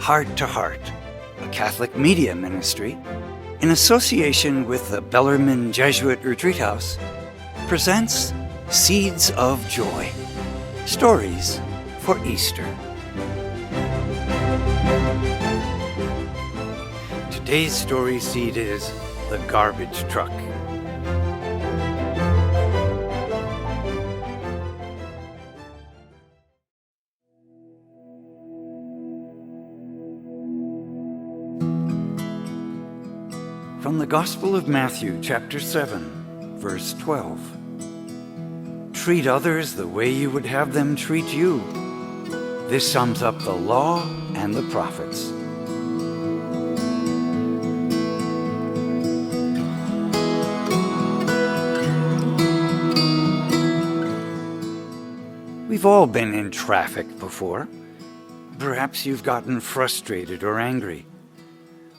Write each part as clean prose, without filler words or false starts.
Heart to Heart, a Catholic media ministry, in association with the Bellarmine Jesuit Retreat House, presents Seeds of Joy, Stories for Easter. Today's story seed is The Garbage Truck. From the Gospel of Matthew, chapter 7, verse 12. Treat others the way you would have them treat you. This sums up the law and the prophets. We've all been in traffic before. Perhaps you've gotten frustrated or angry.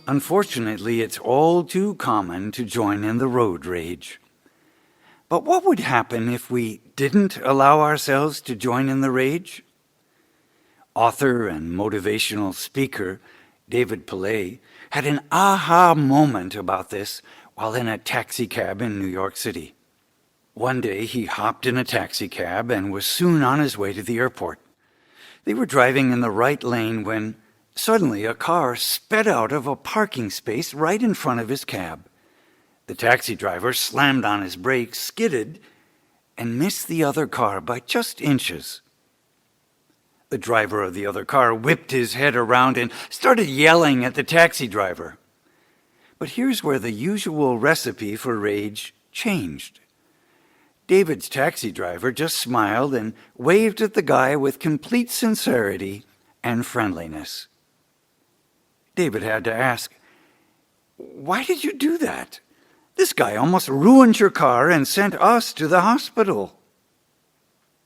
Unfortunately, it's all too common to join in the road rage. But what would happen if we didn't allow ourselves to join in the rage? Author and motivational speaker David Pollay had an aha moment about this while in a taxi cab in New York City. One day he hopped in a taxi cab and was soon on his way to the airport. They were driving in the right lane when suddenly a car sped out of a parking space right in front of his cab. The taxi driver slammed on his brakes, skidded, and missed the other car by just inches. The driver of the other car whipped his head around and started yelling at the taxi driver. But here's where the usual recipe for rage changed. David's taxi driver just smiled and waved at the guy with complete sincerity and friendliness. David had to ask, "Why did you do that? This guy almost ruined your car and sent us to the hospital."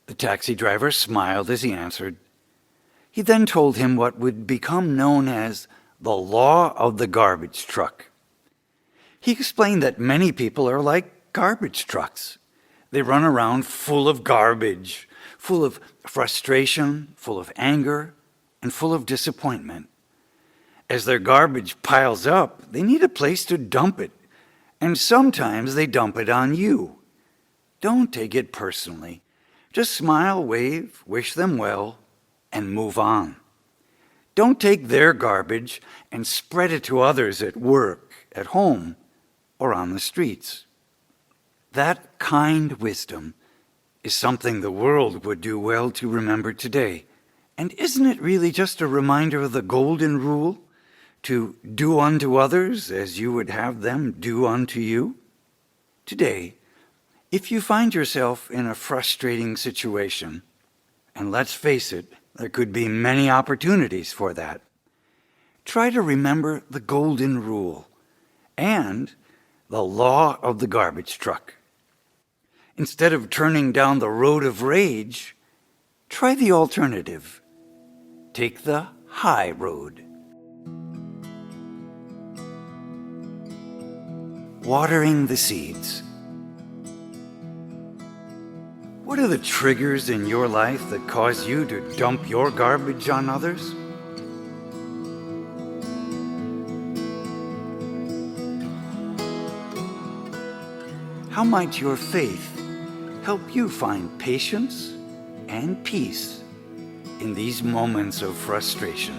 The taxi driver smiled as he answered. He then told him what would become known as the law of the garbage truck. He explained that many people are like garbage trucks. They run around full of garbage, full of frustration, full of anger, and full of disappointment. As their garbage piles up, they need a place to dump it, and sometimes they dump it on you. Don't take it personally. Just smile, wave, wish them well, and move on. Don't take their garbage and spread it to others at work, at home, or on the streets. That kind wisdom is something the world would do well to remember today. And isn't it really just a reminder of the golden rule? To do unto others as you would have them do unto you? Today, if you find yourself in a frustrating situation, and let's face it, there could be many opportunities for that, try to remember the golden rule and the law of the garbage truck. Instead of turning down the road of rage, try the alternative. Take the high road. Watering the seeds. What are the triggers in your life that cause you to dump your garbage on others? How might your faith help you find patience and peace in these moments of frustration?